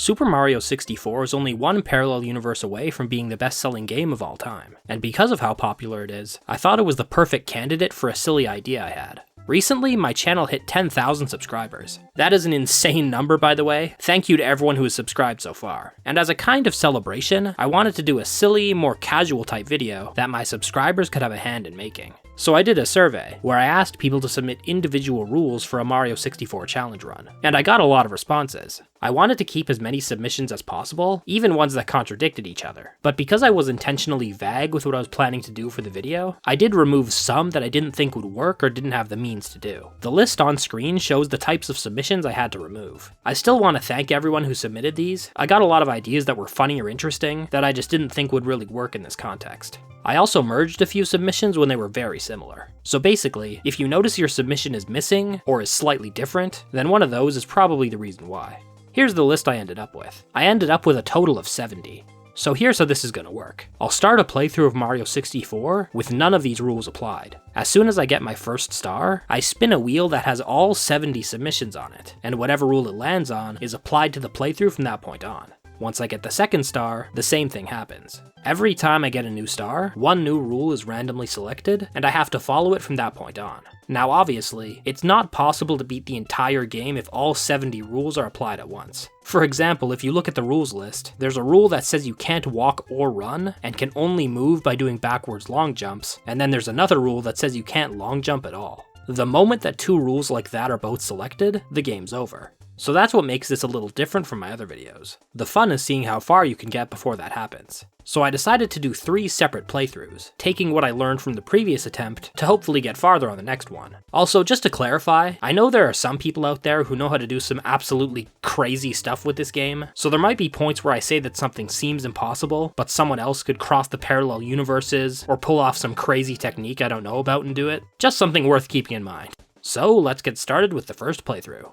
Super Mario 64 is only one parallel universe away from being the best-selling game of all time, and because of how popular it is, I thought it was the perfect candidate for a silly idea I had. Recently, my channel hit 10,000 subscribers. That is an insane number, by the way. Thank you to everyone who has subscribed so far. And as a kind of celebration, I wanted to do a silly, more casual type video that my subscribers could have a hand in making. So I did a survey, where I asked people to submit individual rules for a Mario 64 challenge run, and I got a lot of responses. I wanted to keep as many submissions as possible, even ones that contradicted each other. But because I was intentionally vague with what I was planning to do for the video, I did remove some that I didn't think would work or didn't have the means to do. The list on screen shows the types of submissions I had to remove. I still want to thank everyone who submitted these. I got a lot of ideas that were funny or interesting that I just didn't think would really work in this context. I also merged a few submissions when they were very similar. So basically, if you notice your submission is missing or is slightly different, then one of those is probably the reason why. Here's the list I ended up with. I ended up with a total of 70. So here's how this is going to work. I'll start a playthrough of Mario 64 with none of these rules applied. As soon as I get my first star, I spin a wheel that has all 70 submissions on it, and whatever rule it lands on is applied to the playthrough from that point on. Once I get the second star, the same thing happens. Every time I get a new star, one new rule is randomly selected, and I have to follow it from that point on. Now obviously, it's not possible to beat the entire game if all 70 rules are applied at once. For example, if you look at the rules list, there's a rule that says you can't walk or run, and can only move by doing backwards long jumps, and then there's another rule that says you can't long jump at all. The moment that two rules like that are both selected, the game's over. So that's what makes this a little different from my other videos. The fun is seeing how far you can get before that happens. So I decided to do 3 separate playthroughs, taking what I learned from the previous attempt to hopefully get farther on the next one. Also, just to clarify, I know there are some people out there who know how to do some absolutely crazy stuff with this game, so there might be points where I say that something seems impossible, but someone else could cross the parallel universes or pull off some crazy technique I don't know about and do it. Just something worth keeping in mind. So let's get started with the first playthrough.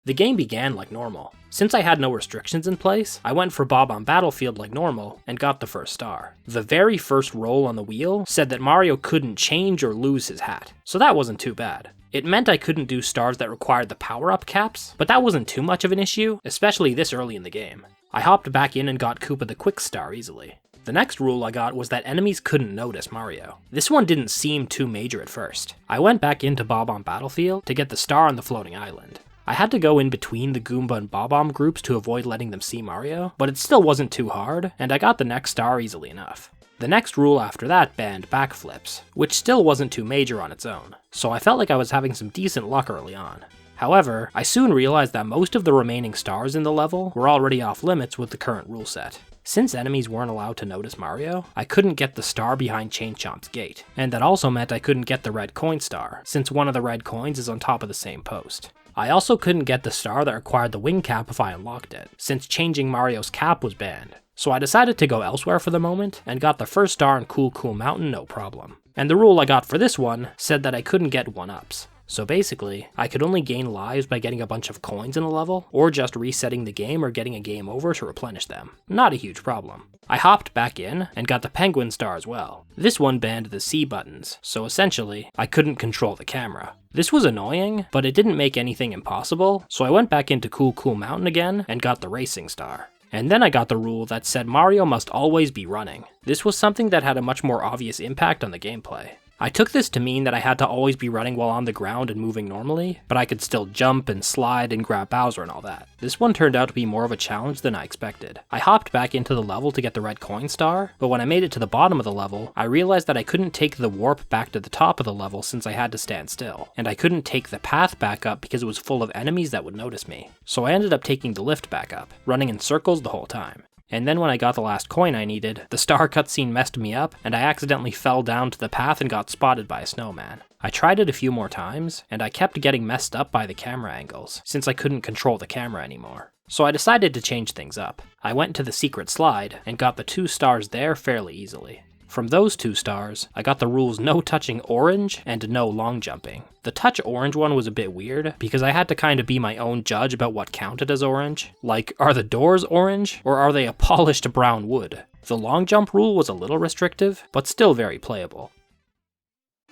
The game began like normal. Since I had no restrictions in place, I went for Bob on Battlefield like normal and got the first star. The very first roll on the wheel said that Mario couldn't change or lose his hat, so that wasn't too bad. It meant I couldn't do stars that required the power-up caps, but that wasn't too much of an issue, especially this early in the game. I hopped back in and got Koopa the quick star easily. The next rule I got was that enemies couldn't notice Mario. This one didn't seem too major at first. I went back into Bob on Battlefield to get the star on the floating island. I had to go in between the Goomba and Bob-omb groups to avoid letting them see Mario, but it still wasn't too hard, and I got the next star easily enough. The next rule after that banned backflips, which still wasn't too major on its own, so I felt like I was having some decent luck early on. However, I soon realized that most of the remaining stars in the level were already off limits with the current rule set. Since enemies weren't allowed to notice Mario, I couldn't get the star behind Chain Chomp's gate, and that also meant I couldn't get the red coin star, since one of the red coins is on top of the same post. I also couldn't get the star that required the wing cap if I unlocked it, since changing Mario's cap was banned. So I decided to go elsewhere for the moment, and got the first star in Cool Cool Mountain no problem. And the rule I got for this one said that I couldn't get 1-ups. So basically, I could only gain lives by getting a bunch of coins in a level, or just resetting the game or getting a game over to replenish them. Not a huge problem. I hopped back in, and got the penguin star as well. This one banned the C buttons, so essentially, I couldn't control the camera. This was annoying, but it didn't make anything impossible, so I went back into Cool Cool Mountain again, and got the racing star. And then I got the rule that said Mario must always be running. This was something that had a much more obvious impact on the gameplay. I took this to mean that I had to always be running while on the ground and moving normally, but I could still jump and slide and grab Bowser and all that. This one turned out to be more of a challenge than I expected. I hopped back into the level to get the red coin star, but when I made it to the bottom of the level, I realized that I couldn't take the warp back to the top of the level since I had to stand still, and I couldn't take the path back up because it was full of enemies that would notice me. So I ended up taking the lift back up, running in circles the whole time. And then when I got the last coin I needed, the star cutscene messed me up, and I accidentally fell down to the path and got spotted by a snowman. I tried it a few more times, and I kept getting messed up by the camera angles, since I couldn't control the camera anymore. So I decided to change things up. I went to the secret slide, and got the 2 stars there fairly easily. From those 2 stars, I got the rules no touching orange and no long jumping. The touch orange one was a bit weird, because I had to kind of be my own judge about what counted as orange. Like, are the doors orange, or are they a polished brown wood? The long jump rule was a little restrictive, but still very playable.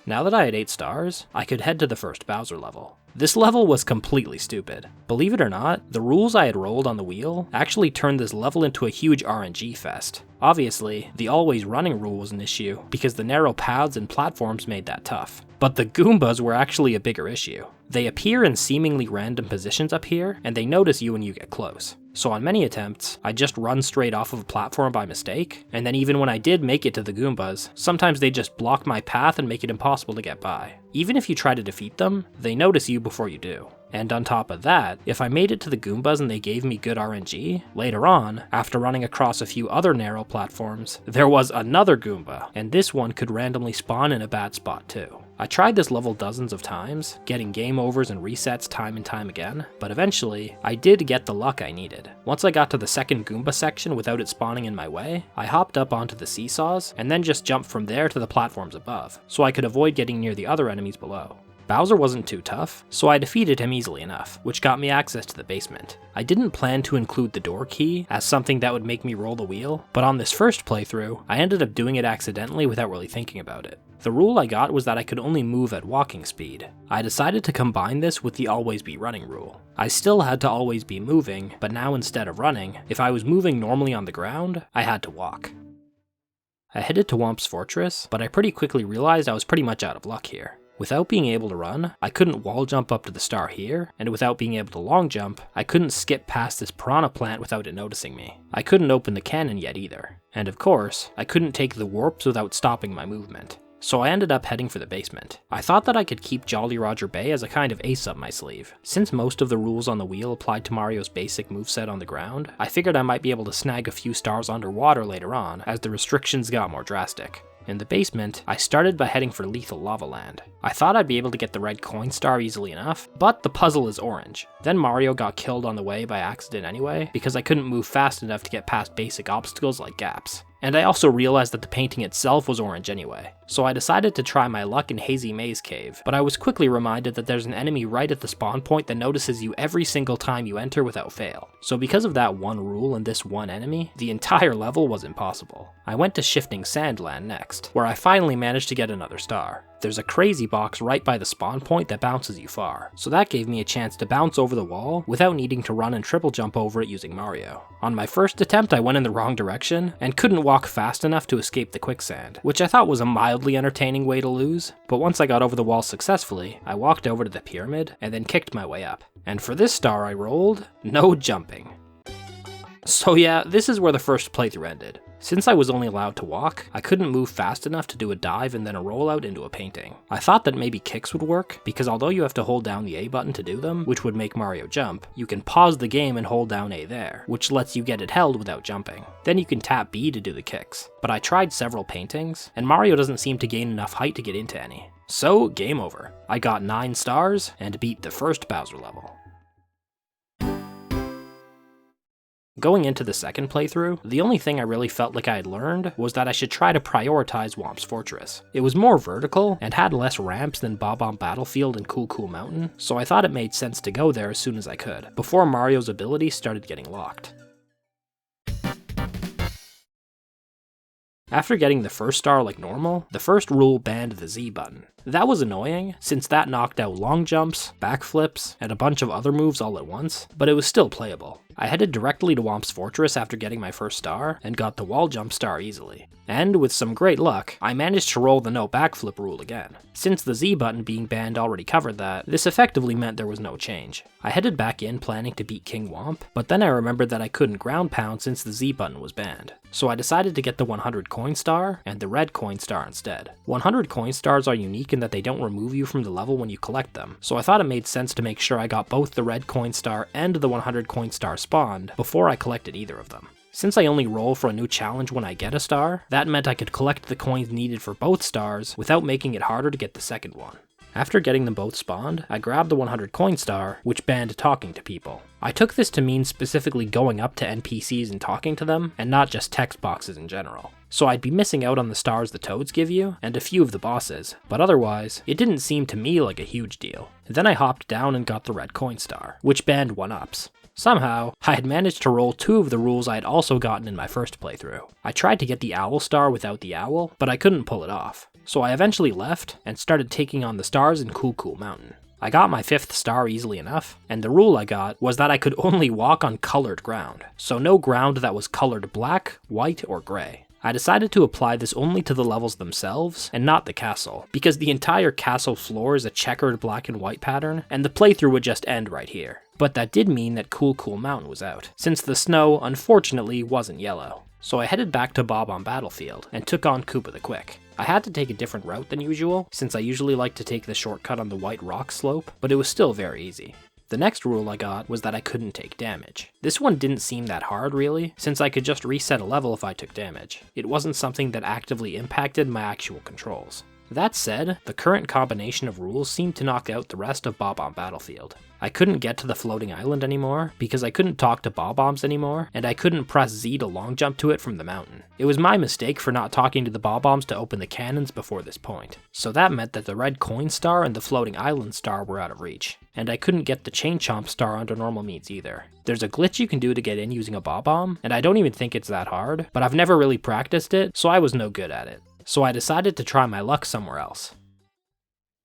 Now that I had 8 stars, I could head to the first Bowser level. This level was completely stupid. Believe it or not, the rules I had rolled on the wheel actually turned this level into a huge RNG fest. Obviously, the always running rule was an issue, because the narrow paths and platforms made that tough. But the Goombas were actually a bigger issue. They appear in seemingly random positions up here, and they notice you when you get close. So on many attempts, I just run straight off of a platform by mistake, and then even when I did make it to the Goombas, sometimes they just block my path and make it impossible to get by. Even if you try to defeat them, they notice you before you do. And on top of that, if I made it to the Goombas and they gave me good RNG, later on, after running across a few other narrow platforms, there was another Goomba, and this one could randomly spawn in a bad spot too. I tried this level dozens of times, getting game overs and resets time and time again, but eventually, I did get the luck I needed. Once I got to the second Goomba section without it spawning in my way, I hopped up onto the seesaws, and then just jumped from there to the platforms above, so I could avoid getting near the other enemies below. Bowser wasn't too tough, so I defeated him easily enough, which got me access to the basement. I didn't plan to include the door key as something that would make me roll the wheel, but on this first playthrough, I ended up doing it accidentally without really thinking about it. The rule I got was that I could only move at walking speed. I decided to combine this with the always be running rule. I still had to always be moving, but now instead of running, if I was moving normally on the ground, I had to walk. I headed to Whomp's Fortress, but I pretty quickly realized I was pretty much out of luck here. Without being able to run, I couldn't wall jump up to the star here, and without being able to long jump, I couldn't skip past this piranha plant without it noticing me. I couldn't open the cannon yet either. And of course, I couldn't take the warps without stopping my movement. So I ended up heading for the basement. I thought that I could keep Jolly Roger Bay as a kind of ace up my sleeve. Since most of the rules on the wheel applied to Mario's basic moveset on the ground, I figured I might be able to snag a few stars underwater later on, as the restrictions got more drastic. In the basement, I started by heading for Lethal Lava Land. I thought I'd be able to get the red coin star easily enough, but the puzzle is orange. Then Mario got killed on the way by accident anyway, because I couldn't move fast enough to get past basic obstacles like gaps. And I also realized that the painting itself was orange anyway, so I decided to try my luck in Hazy Maze Cave, but I was quickly reminded that there's an enemy right at the spawn point that notices you every single time you enter without fail. So because of that one rule and this one enemy, the entire level was impossible. I went to Shifting Sandland next, where I finally managed to get another star. There's a crazy box right by the spawn point that bounces you far, so that gave me a chance to bounce over the wall without needing to run and triple jump over it using Mario. On my first attempt I went in the wrong direction, and couldn't walk fast enough to escape the quicksand, which I thought was a mildly entertaining way to lose, but once I got over the wall successfully, I walked over to the pyramid, and then kicked my way up. And for this star I rolled, no jumping. So yeah, this is where the first playthrough ended. Since I was only allowed to walk, I couldn't move fast enough to do a dive and then a rollout into a painting. I thought that maybe kicks would work, because although you have to hold down the A button to do them, which would make Mario jump, you can pause the game and hold down A there, which lets you get it held without jumping. Then you can tap B to do the kicks. But I tried several paintings, and Mario doesn't seem to gain enough height to get into any. So, game over. I got 9 stars, and beat the first Bowser level. Going into the second playthrough, the only thing I really felt like I had learned was that I should try to prioritize Whomp's Fortress. It was more vertical, and had less ramps than Bob-omb Battlefield and Cool Cool Mountain, so I thought it made sense to go there as soon as I could, before Mario's abilities started getting locked. After getting the first star like normal, the first rule banned the Z button. That was annoying, since that knocked out long jumps, backflips, and a bunch of other moves all at once, but it was still playable. I headed directly to Whomp's Fortress after getting my first star, and got the wall jump star easily. And with some great luck, I managed to roll the no backflip rule again. Since the Z button being banned already covered that, this effectively meant there was no change. I headed back in planning to beat King Whomp, but then I remembered that I couldn't ground pound since the Z button was banned. So I decided to get the 100 coin star and the red coin star instead. 100 coin stars are unique in that they don't remove you from the level when you collect them, so I thought it made sense to make sure I got both the red coin star and the 100 coin star spawned before I collected either of them. Since I only roll for a new challenge when I get a star, that meant I could collect the coins needed for both stars without making it harder to get the second one. After getting them both spawned, I grabbed the 100 coin star, which banned talking to people. I took this to mean specifically going up to NPCs and talking to them, and not just text boxes in general. So I'd be missing out on the stars the toads give you, and a few of the bosses, but otherwise, it didn't seem to me like a huge deal. Then I hopped down and got the red coin star, which banned 1-ups. Somehow, I had managed to roll 2 of the rules I had also gotten in my first playthrough. I tried to get the owl star without the owl, but I couldn't pull it off. So I eventually left, and started taking on the stars in Cool Cool Mountain. I got my 5th star easily enough, and the rule I got was that I could only walk on colored ground, so no ground that was colored black, white, or gray. I decided to apply this only to the levels themselves, and not the castle, because the entire castle floor is a checkered black and white pattern, and the playthrough would just end right here. But that did mean that Cool Cool Mountain was out, since the snow, unfortunately, wasn't yellow. So I headed back to Bob on Battlefield, and took on Koopa the Quick. I had to take a different route than usual, since I usually like to take the shortcut on the white rock slope, but it was still very easy. The next rule I got was that I couldn't take damage. This one didn't seem that hard really, since I could just reset a level if I took damage. It wasn't something that actively impacted my actual controls. That said, the current combination of rules seemed to knock out the rest of Bob on Battlefield. I couldn't get to the floating island anymore, because I couldn't talk to Bob-ombs anymore, and I couldn't press Z to long jump to it from the mountain. It was my mistake for not talking to the Bob-ombs to open the cannons before this point. So that meant that the red coin star and the floating island star were out of reach. And I couldn't get the chain chomp star under normal means either. There's a glitch you can do to get in using a Bob-omb, and I don't even think it's that hard, but I've never really practiced it, so I was no good at it. So I decided to try my luck somewhere else.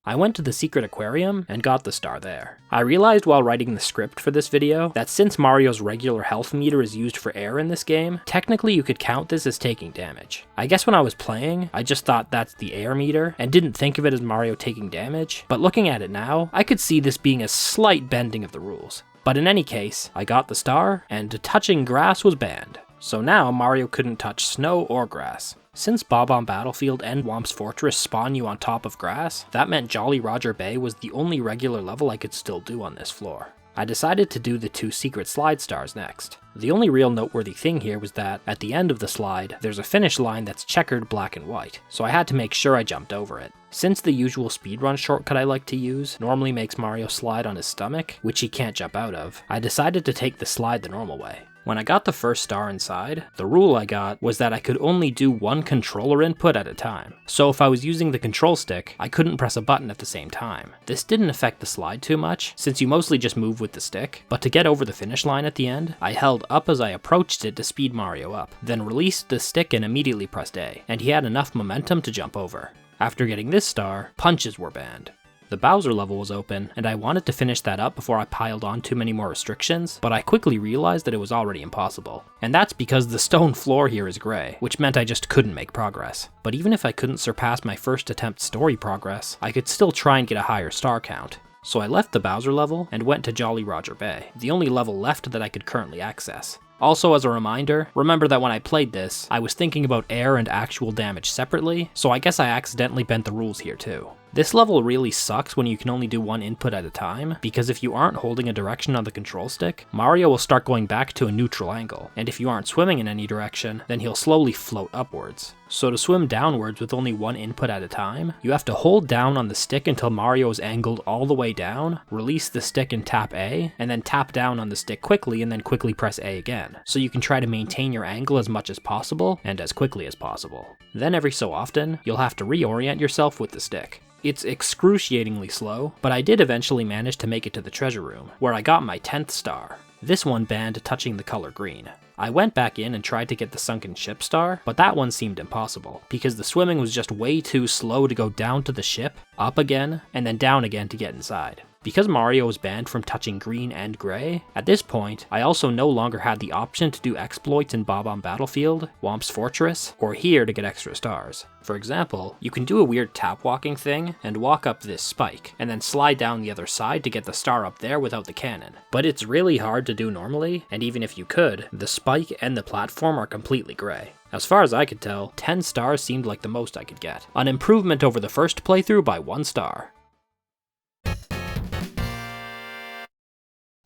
I went to the secret aquarium and got the star there. I realized while writing the script for this video that since Mario's regular health meter is used for air in this game, technically you could count this as taking damage. I guess when I was playing, I just thought that's the air meter and didn't think of it as Mario taking damage, but looking at it now, I could see this being a slight bending of the rules. But in any case, I got the star, and touching grass was banned. So now Mario couldn't touch snow or grass. Since Bob on Battlefield and Whomp's Fortress spawn you on top of grass, that meant Jolly Roger Bay was the only regular level I could still do on this floor. I decided to do the 2 secret slide stars next. The only real noteworthy thing here was that, at the end of the slide, there's a finish line that's checkered black and white, so I had to make sure I jumped over it. Since the usual speedrun shortcut I like to use normally makes Mario slide on his stomach, which he can't jump out of, I decided to take the slide the normal way. When I got the first star inside, the rule I got was that I could only do one controller input at a time. So if I was using the control stick, I couldn't press a button at the same time. This didn't affect the slide too much, since you mostly just move with the stick, but to get over the finish line at the end, I held up as I approached it to speed Mario up, then released the stick and immediately pressed A, and he had enough momentum to jump over. After getting this star, punches were banned. The Bowser level was open, and I wanted to finish that up before I piled on too many more restrictions, but I quickly realized that it was already impossible. And that's because the stone floor here is gray, which meant I just couldn't make progress. But even if I couldn't surpass my first attempt story progress, I could still try and get a higher star count. So I left the Bowser level and went to Jolly Roger Bay, the only level left that I could currently access. Also, as a reminder, remember that when I played this, I was thinking about air and actual damage separately, so I guess I accidentally bent the rules here too. This level really sucks when you can only do one input at a time, because if you aren't holding a direction on the control stick, Mario will start going back to a neutral angle, and if you aren't swimming in any direction, then he'll slowly float upwards. So to swim downwards with only one input at a time, you have to hold down on the stick until Mario is angled all the way down, release the stick and tap A, and then tap down on the stick quickly and then quickly press A again, so you can try to maintain your angle as much as possible and as quickly as possible. Then every so often, you'll have to reorient yourself with the stick. It's excruciatingly slow, but I did eventually manage to make it to the treasure room, where I got my 10th star. This one banned touching the color green. I went back in and tried to get the sunken ship star, but that one seemed impossible, because the swimming was just way too slow to go down to the ship, up again, and then down again to get inside. Because Mario was banned from touching green and gray, at this point, I also no longer had the option to do exploits in Bob on Battlefield, Whomp's Fortress, or here to get extra stars. For example, you can do a weird tap walking thing and walk up this spike, and then slide down the other side to get the star up there without the cannon. But it's really hard to do normally, and even if you could, the spike and the platform are completely gray. As far as I could tell, 10 stars seemed like the most I could get, an improvement over the first playthrough by 1 star.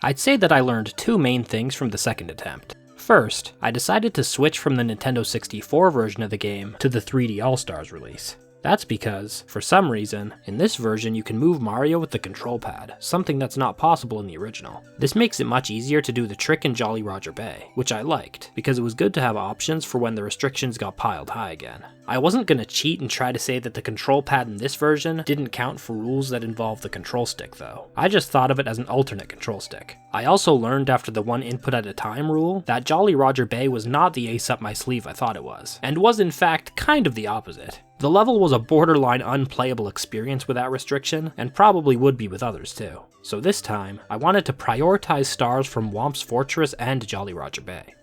I'd say that I learned 2 main things from the second attempt. First, I decided to switch from the Nintendo 64 version of the game to the 3D All-Stars release. That's because, for some reason, in this version you can move Mario with the control pad, something that's not possible in the original. This makes it much easier to do the trick in Jolly Roger Bay, which I liked, because it was good to have options for when the restrictions got piled high again. I wasn't gonna cheat and try to say that the control pad in this version didn't count for rules that involve the control stick though. I just thought of it as an alternate control stick. I also learned after the one input at a time rule that Jolly Roger Bay was not the ace up my sleeve I thought it was, and was in fact kind of the opposite. The level was a borderline unplayable experience with that restriction, and probably would be with others too. So this time, I wanted to prioritize stars from Whomp's Fortress and Jolly Roger Bay.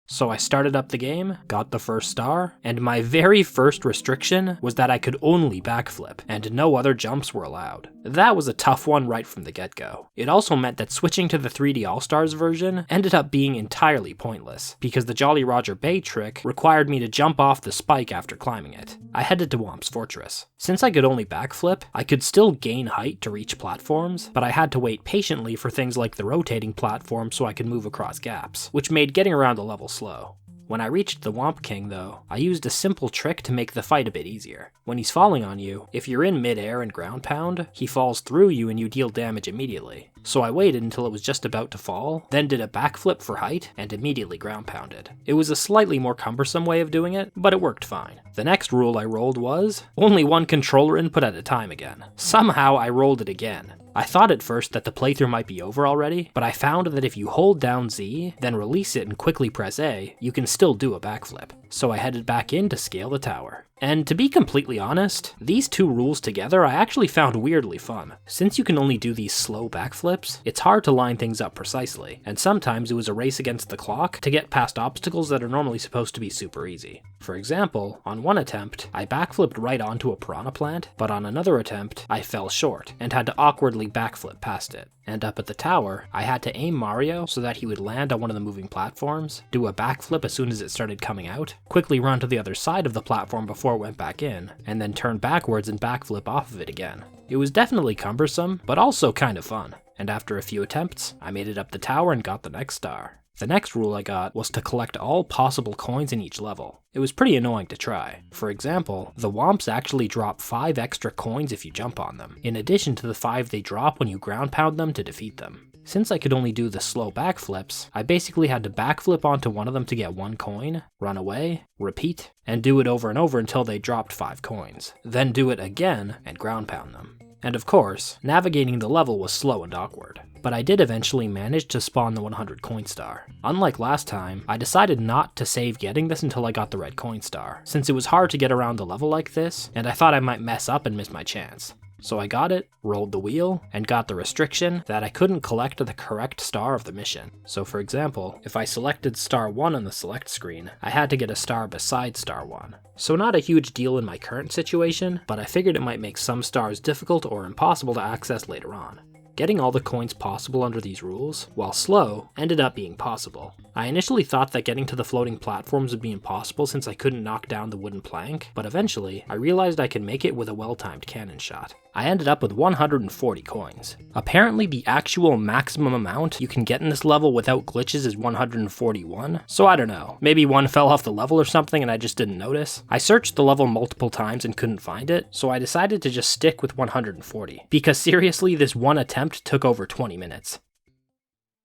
So I started up the game, got the first star, and my very first restriction was that I could only backflip, and no other jumps were allowed. That was a tough one right from the get-go. It also meant that switching to the 3D All-Stars version ended up being entirely pointless, because the Jolly Roger Bay trick required me to jump off the spike after climbing it. I headed to Whomp's Fortress. Since I could only backflip, I could still gain height to reach platforms, but I had to wait patiently for things like the rotating platform so I could move across gaps, which made getting around the level slow. When I reached the Whomp King though, I used a simple trick to make the fight a bit easier. When he's falling on you, if you're in mid-air and ground pound, he falls through you and you deal damage immediately. So I waited until it was just about to fall, then did a backflip for height, and immediately ground pounded. It was a slightly more cumbersome way of doing it, but it worked fine. The next rule I rolled was, only one controller input at a time again. Somehow I rolled it again. I thought at first that the playthrough might be over already, but I found that if you hold down Z, then release it and quickly press A, you can still do a backflip. So I headed back in to scale the tower. And to be completely honest, these two rules together I actually found weirdly fun. Since you can only do these slow backflips, it's hard to line things up precisely, and sometimes it was a race against the clock to get past obstacles that are normally supposed to be super easy. For example, on one attempt, I backflipped right onto a piranha plant, but on another attempt, I fell short and had to awkwardly backflip past it. And up at the tower, I had to aim Mario so that he would land on one of the moving platforms, do a backflip as soon as it started coming out, quickly run to the other side of the platform before it went back in, and then turn backwards and backflip off of it again. It was definitely cumbersome, but also kind of fun. And after a few attempts, I made it up the tower and got the next star. The next rule I got was to collect all possible coins in each level. It was pretty annoying to try. For example, the Whomps actually drop 5 extra coins if you jump on them, in addition to the 5 they drop when you ground pound them to defeat them. Since I could only do the slow backflips, I basically had to backflip onto one of them to get 1 coin, run away, repeat, and do it over and over until they dropped 5 coins. Then do it again and ground pound them. And of course, navigating the level was slow and awkward. But I did eventually manage to spawn the 100 coin star. Unlike last time, I decided not to save getting this until I got the red coin star, since it was hard to get around the level like this, and I thought I might mess up and miss my chance. So I got it, rolled the wheel, and got the restriction that I couldn't collect the correct star of the mission. So for example, if I selected star 1 on the select screen, I had to get a star beside star 1. So not a huge deal in my current situation, but I figured it might make some stars difficult or impossible to access later on. Getting all the coins possible under these rules, while slow, ended up being possible. I initially thought that getting to the floating platforms would be impossible since I couldn't knock down the wooden plank, but eventually, I realized I could make it with a well-timed cannon shot. I ended up with 140 coins. Apparently the actual maximum amount you can get in this level without glitches is 141, so I don't know, maybe one fell off the level or something and I just didn't notice. I searched the level multiple times and couldn't find it, so I decided to just stick with 140, because seriously this one attempt took over 20 minutes.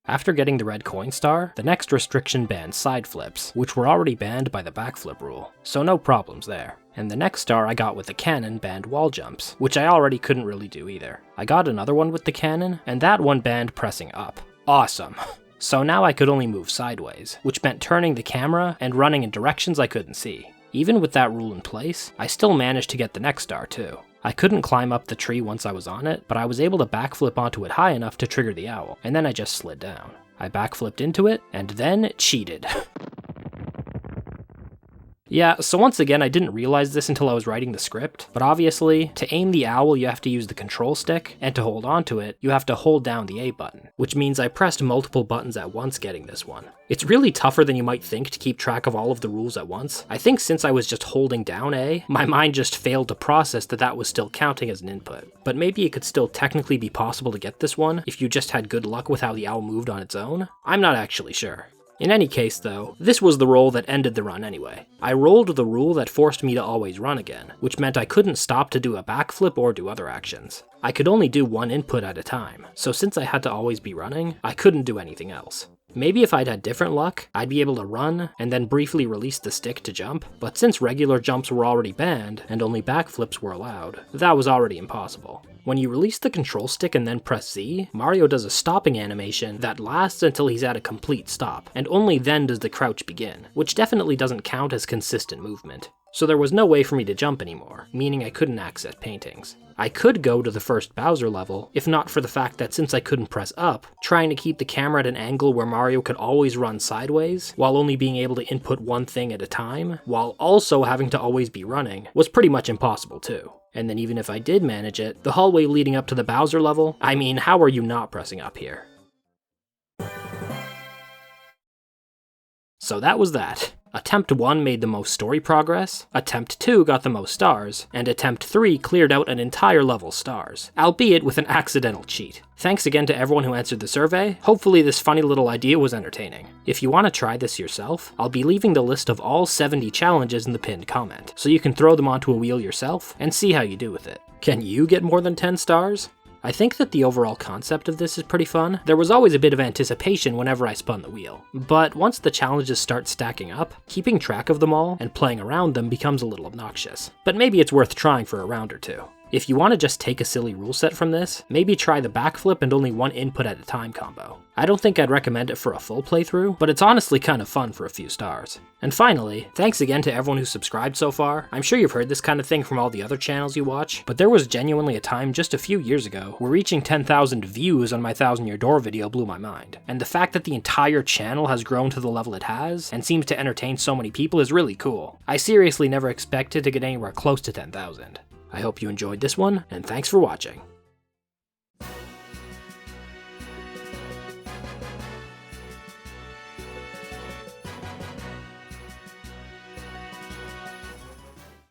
After getting the red coin star, the next restriction banned side flips, which were already banned by the backflip rule, so no problems there. And the next star I got with the cannon banned wall jumps, which I already couldn't really do either. I got another one with the cannon, and that one banned pressing up. Awesome. So now I could only move sideways, which meant turning the camera and running in directions I couldn't see. Even with that rule in place, I still managed to get the next star too. I couldn't climb up the tree once I was on it, but I was able to backflip onto it high enough to trigger the owl, and then I just slid down. I backflipped into it, and then cheated. Yeah, so once again, I didn't realize this until I was writing the script, but obviously, to aim the owl you have to use the control stick, and to hold onto it, you have to hold down the A button, which means I pressed multiple buttons at once getting this one. It's really tougher than you might think to keep track of all of the rules at once. I think since I was just holding down A, my mind just failed to process that that was still counting as an input. But maybe it could still technically be possible to get this one if you just had good luck with how the owl moved on its own? I'm not actually sure. In any case though, this was the roll that ended the run anyway. I rolled the rule that forced me to always run again, which meant I couldn't stop to do a backflip or do other actions. I could only do one input at a time, so since I had to always be running, I couldn't do anything else. Maybe if I'd had different luck, I'd be able to run and then briefly release the stick to jump, but since regular jumps were already banned and only backflips were allowed, that was already impossible. When you release the control stick and then press Z, Mario does a stopping animation that lasts until he's at a complete stop, and only then does the crouch begin, which definitely doesn't count as consistent movement. So there was no way for me to jump anymore, meaning I couldn't access paintings. I could go to the first Bowser level, if not for the fact that since I couldn't press up, trying to keep the camera at an angle where Mario could always run sideways, while only being able to input one thing at a time, while also having to always be running, was pretty much impossible too. And then even if I did manage it, the hallway leading up to the Bowser level, I mean, how are you not pressing up here? So that was that. Attempt 1 made the most story progress, Attempt 2 got the most stars, and Attempt 3 cleared out an entire level's stars, albeit with an accidental cheat. Thanks again to everyone who answered the survey. Hopefully this funny little idea was entertaining. If you want to try this yourself, I'll be leaving the list of all 70 challenges in the pinned comment, so you can throw them onto a wheel yourself and see how you do with it. Can you get more than 10 stars? I think that the overall concept of this is pretty fun. There was always a bit of anticipation whenever I spun the wheel, but once the challenges start stacking up, keeping track of them all and playing around them becomes a little obnoxious. But maybe it's worth trying for a round or two. If you want to just take a silly rule set from this, maybe try the backflip and only one input at a time combo. I don't think I'd recommend it for a full playthrough, but it's honestly kind of fun for a few stars. And finally, thanks again to everyone who's subscribed so far. I'm sure you've heard this kind of thing from all the other channels you watch, but there was genuinely a time just a few years ago where reaching 10,000 views on my 1000 Year Door video blew my mind. And the fact that the entire channel has grown to the level it has, and seems to entertain so many people is really cool. I seriously never expected to get anywhere close to 10,000. I hope you enjoyed this one, and thanks for watching.